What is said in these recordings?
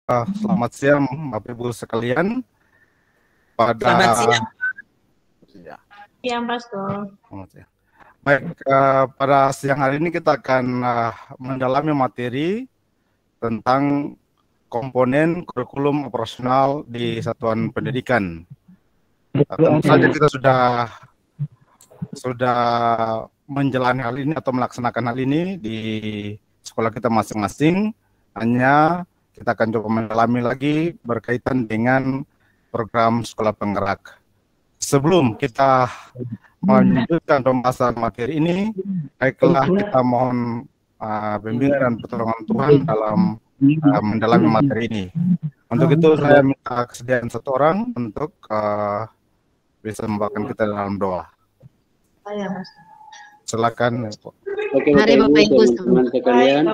Selamat siang, Bapak Ibu sekalian. Selamat siang. Ya, Siang, Pastor. selamat siang. Baik, pada siang hari ini kita akan mendalami materi tentang komponen kurikulum operasional di satuan pendidikan. Tentu saja kita sudah menjalani hal ini atau melaksanakan hal ini di sekolah kita masing-masing. Hanya kita akan coba mendalami lagi berkaitan dengan program sekolah penggerak. Sebelum kita melanjutkan pembahasan materi ini, baiklah kita mohon bimbingan dan pertolongan Tuhan dalam mendalami materi ini. Untuk itu saya minta kesediaan satu orang untuk bisa membawakan kita dalam doa. Silakan. Oke, Mari Bapak Ibu teman-teman sekalian.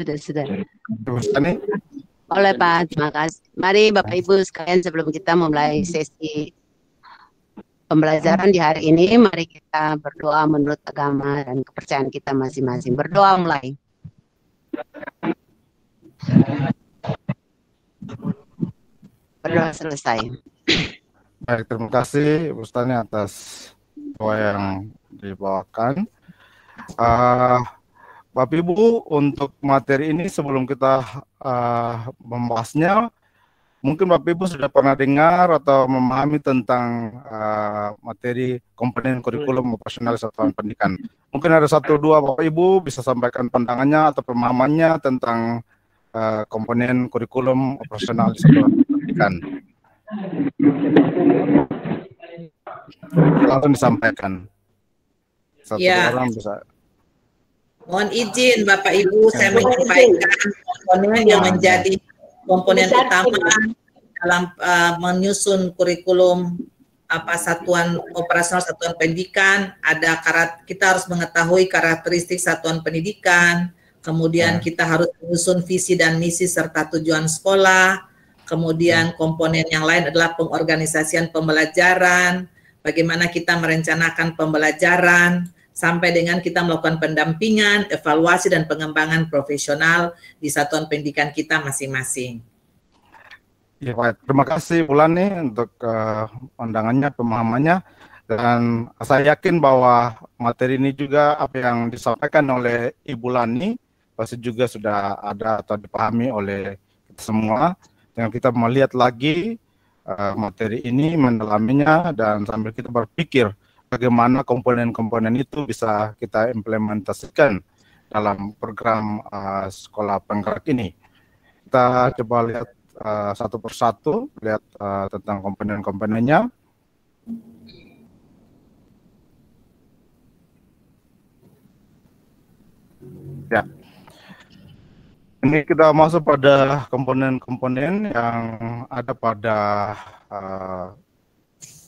Sudah. Ibu Stani. Oleh Pak, terima kasih. Mari Bapak Ibu sekalian, sebelum kita memulai sesi pembelajaran di hari ini, mari kita berdoa menurut agama dan kepercayaan kita masing-masing. Berdoa mulai. Berdoa selesai. Baik, terima kasih Ibu Stani atas doa yang dibawakan. Bapak Ibu, untuk materi ini sebelum kita membahasnya, mungkin Bapak Ibu sudah pernah dengar atau memahami tentang materi komponen kurikulum operasional satuan pendidikan. Mungkin ada satu dua Bapak Ibu bisa sampaikan pandangannya atau pemahamannya tentang komponen kurikulum operasional satuan pendidikan. Langsung disampaikan. Satu orang bisa. Mohon izin Bapak Ibu, saya menyampaikan komponen yang menjadi komponen utama dalam menyusun kurikulum satuan operasional satuan pendidikan. Kita harus mengetahui karakteristik satuan pendidikan, kemudian kita harus menyusun visi dan misi serta tujuan sekolah, kemudian komponen yang lain adalah pengorganisasian pembelajaran, bagaimana kita merencanakan pembelajaran, sampai dengan kita melakukan pendampingan, evaluasi, dan pengembangan profesional di satuan pendidikan kita masing-masing. Ya, Pak. Terima kasih Bu Lani untuk pandangannya, pemahamannya, dan saya yakin bahwa materi ini juga apa yang disampaikan oleh Ibu Lani pasti juga sudah ada atau dipahami oleh kita semua. Dengan kita melihat lagi materi ini, mendalaminya, dan sambil kita berpikir bagaimana komponen-komponen itu bisa kita implementasikan dalam program sekolah penggerak ini. Kita coba lihat satu persatu, lihat tentang komponen-komponennya. Ya. Ini kita masuk pada komponen-komponen yang ada pada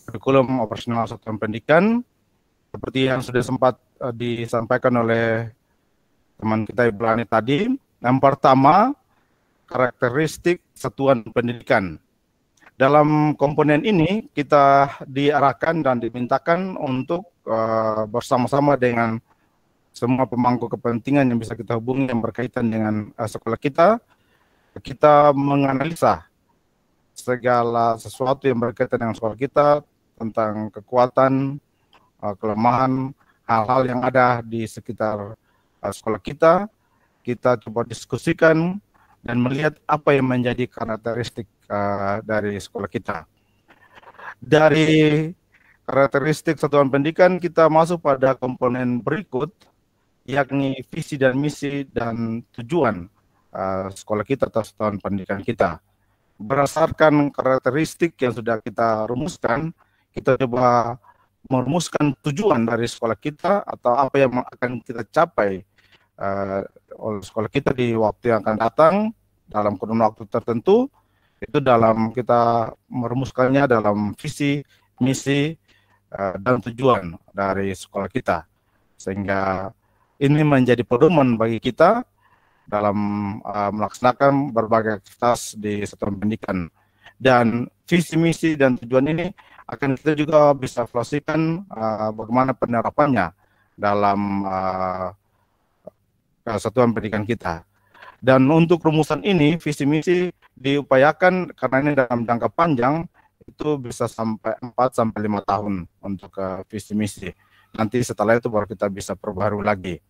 kurikulum operasional satuan pendidikan, seperti yang sudah sempat disampaikan oleh teman kita Ibu Lani tadi. Yang pertama, karakteristik satuan pendidikan. Dalam komponen ini kita diarahkan dan dimintakan untuk bersama-sama dengan semua pemangku kepentingan yang bisa kita hubungi yang berkaitan dengan sekolah kita menganalisa segala sesuatu yang berkaitan dengan sekolah kita, tentang kekuatan, kelemahan, hal-hal yang ada di sekitar sekolah kita coba diskusikan dan melihat apa yang menjadi karakteristik dari sekolah kita. Dari karakteristik satuan pendidikan kita masuk pada komponen berikut, yakni visi dan misi dan tujuan sekolah kita atau satuan pendidikan kita. Berdasarkan karakteristik yang sudah kita rumuskan, kita coba merumuskan tujuan dari sekolah kita atau apa yang akan kita capai oleh sekolah kita di waktu yang akan datang dalam kurun waktu tertentu. Itu dalam kita merumuskannya dalam visi, misi, dan tujuan dari sekolah kita. Sehingga ini menjadi pedoman bagi kita dalam melaksanakan berbagai aktivitas di satuan pendidikan. Dan visi, misi, dan tujuan ini akan kita juga bisa evaluasikan bagaimana penerapannya dalam satuan pendidikan kita. Dan untuk rumusan ini, visi misi diupayakan karena ini dalam jangka panjang, itu bisa sampai 4 sampai 5 tahun untuk visi misi. Nanti setelah itu baru kita bisa perbaharui lagi.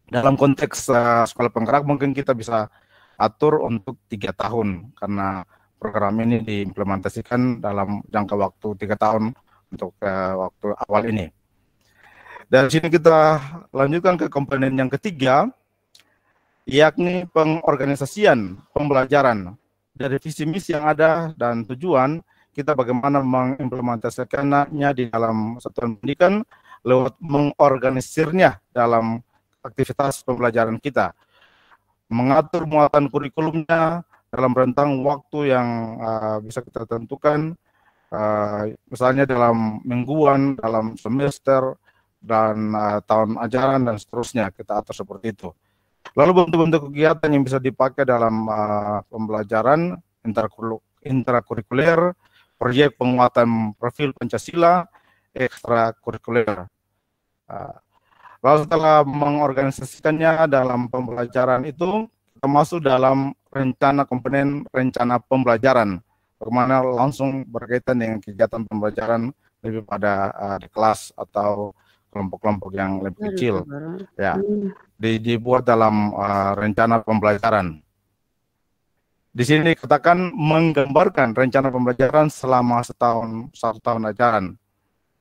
Dalam konteks sekolah penggerak mungkin kita bisa atur untuk 3 tahun karena program ini diimplementasikan dalam jangka waktu 3 tahun untuk waktu awal ini. Dari sini kita lanjutkan ke komponen yang ketiga, yakni pengorganisasian pembelajaran. Dari visi misi yang ada dan tujuan, kita bagaimana mengimplementasikannya di dalam satuan pendidikan lewat mengorganisirnya dalam aktivitas pembelajaran kita. Mengatur muatan kurikulumnya dalam rentang waktu yang bisa kita tentukan, misalnya dalam mingguan, dalam semester, dan tahun ajaran, dan seterusnya, kita atur seperti itu. Lalu bentuk-bentuk kegiatan yang bisa dipakai dalam pembelajaran intrakurikuler, proyek penguatan profil Pancasila, ekstrakurikuler. Lalu setelah mengorganisasikannya dalam pembelajaran itu, kita masuk dalam rencana komponen rencana pembelajaran, bagaimana langsung berkaitan dengan kegiatan pembelajaran lebih pada di kelas atau kelompok-kelompok yang lebih kecil, ya, dibuat dalam rencana pembelajaran. Di sini dikatakan menggambarkan rencana pembelajaran selama satu tahun ajaran,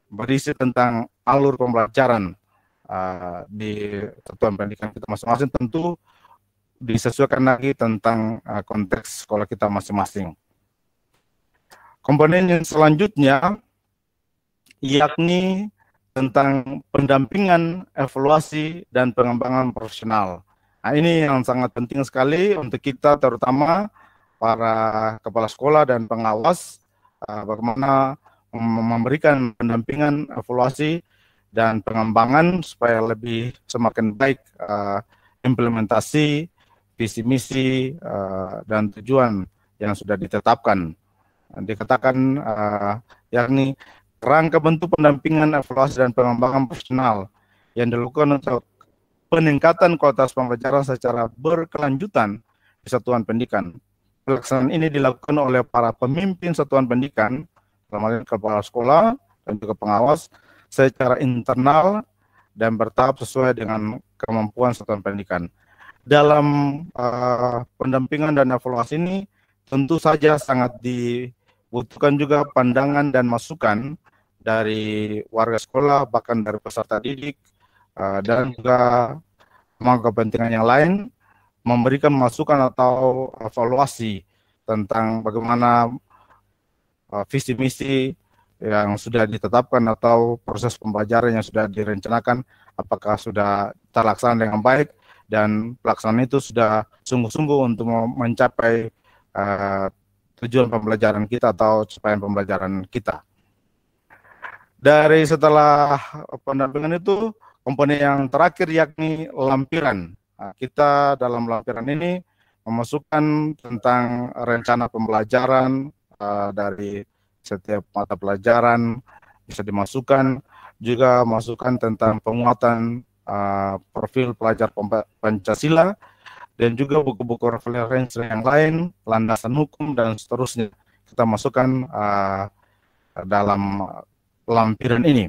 berisi tentang alur pembelajaran di satuan pendidikan kita masing-masing, tentu disesuaikan lagi tentang konteks sekolah kita masing-masing. Komponen yang selanjutnya yakni tentang pendampingan, evaluasi, dan pengembangan profesional. Nah, ini yang sangat penting sekali untuk kita, terutama para kepala sekolah dan pengawas, bagaimana memberikan pendampingan, evaluasi, dan pengembangan supaya lebih semakin baik implementasi visi misi dan tujuan yang sudah ditetapkan. Dikatakan yakni kerangka bentuk pendampingan, evaluasi, dan pengembangan profesional yang dilakukan untuk peningkatan kualitas pembelajaran secara berkelanjutan di satuan pendidikan. Pelaksanaan ini dilakukan oleh para pemimpin satuan pendidikan, termasuk kepala sekolah dan juga pengawas, secara internal dan bertahap sesuai dengan kemampuan satuan pendidikan. Dalam pendampingan dan evaluasi ini tentu saja sangat dibutuhkan juga pandangan dan masukan dari warga sekolah, bahkan dari peserta didik, dan juga pemangku kepentingan yang lain, memberikan masukan atau evaluasi tentang bagaimana visi misi yang sudah ditetapkan atau proses pembelajaran yang sudah direncanakan, apakah sudah terlaksana dengan baik, dan pelaksanaan itu sudah sungguh-sungguh untuk mencapai tujuan pembelajaran kita atau capaian pembelajaran kita. Dari setelah pendampingan itu, komponen yang terakhir yakni lampiran. Nah, kita dalam lampiran ini memasukkan tentang rencana pembelajaran dari setiap mata pelajaran, bisa dimasukkan juga masukan tentang penguatan profil pelajar Pancasila, dan juga buku-buku referensi yang lain, landasan hukum, dan seterusnya. Kita masukkan dalam lampiran ini.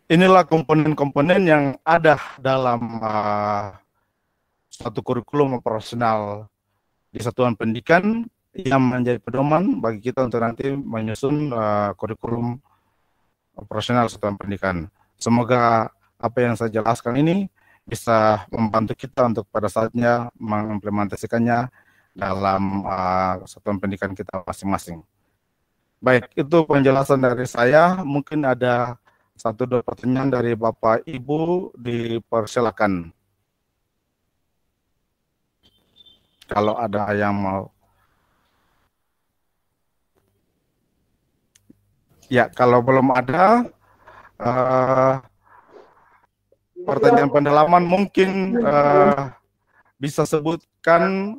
Inilah komponen-komponen yang ada dalam suatu kurikulum operasional di satuan pendidikan yang menjadi pedoman bagi kita untuk nanti menyusun kurikulum operasional satuan pendidikan. Semoga apa yang saya jelaskan ini bisa membantu kita untuk pada saatnya mengimplementasikannya dalam satuan pendidikan kita masing-masing. Baik, itu penjelasan dari saya. Mungkin ada 1-2 pertanyaan dari Bapak Ibu, dipersilakan. Kalau ada yang mau. Ya, kalau belum ada pertanyaan pendalaman, mungkin bisa sebutkan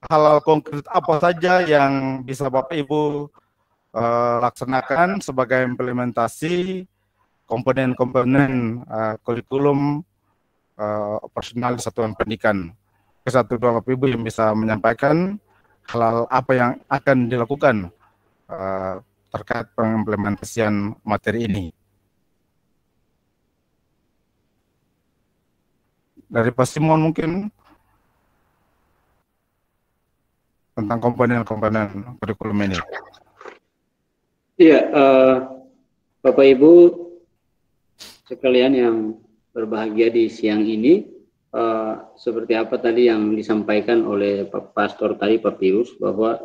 hal-hal konkret apa saja yang bisa Bapak Ibu laksanakan sebagai implementasi komponen-komponen kurikulum operasional di satuan pendidikan. ke-1 2 Bapak Ibu yang bisa menyampaikan hal apa yang akan dilakukan terkait pengimplementasian materi ini. Dari Pak Simon mungkin tentang komponen-komponen kurikulum ini. Iya, Bapak Ibu sekalian yang berbahagia di siang ini, seperti apa tadi yang disampaikan oleh Pak Pastor tadi, Pak Pius, bahwa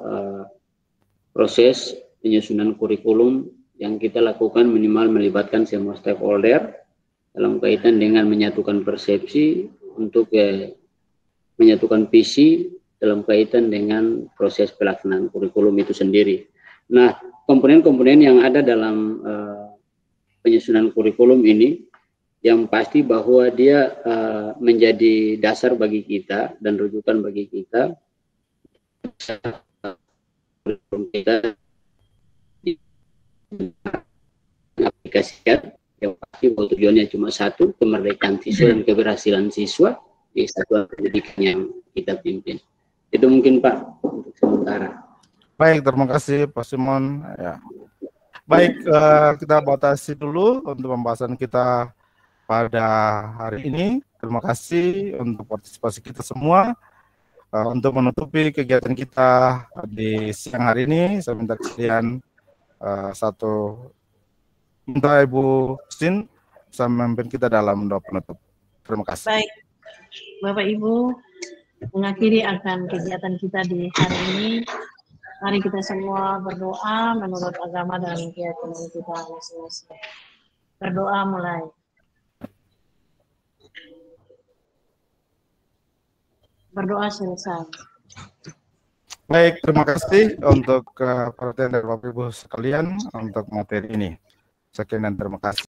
proses penyusunan kurikulum yang kita lakukan minimal melibatkan semua stakeholder dalam kaitan dengan menyatukan persepsi untuk menyatukan visi dalam kaitan dengan proses pelaksanaan kurikulum itu sendiri. Nah, komponen-komponen yang ada dalam penyusunan kurikulum ini, yang pasti bahwa dia menjadi dasar bagi kita dan rujukan bagi kita aplikasikan yang pasti tujuannya cuma satu, kemerdekaan siswa dan keberhasilan siswa di satuan pendidikan yang kita pimpin. Itu mungkin Pak untuk sementara. Baik, terima kasih Pak Simon. Ya. Baik, kita batasi dulu untuk pembahasan kita pada hari ini. Terima kasih untuk partisipasi kita semua. Untuk menutupi kegiatan kita di siang hari ini, saya minta kalian minta Ibu Sin bisa memimpin kita dalam doa penutup. Terima kasih. Baik, Bapak Ibu, mengakhiri akan kegiatan kita di hari ini. Mari kita semua berdoa menurut agama dan keyakinan kita masing-masing. Berdoa mulai. Berdoa selesai. Baik, terima kasih untuk perhatian dari Bapak Ibu sekalian untuk materi ini. Sekian dan terima kasih.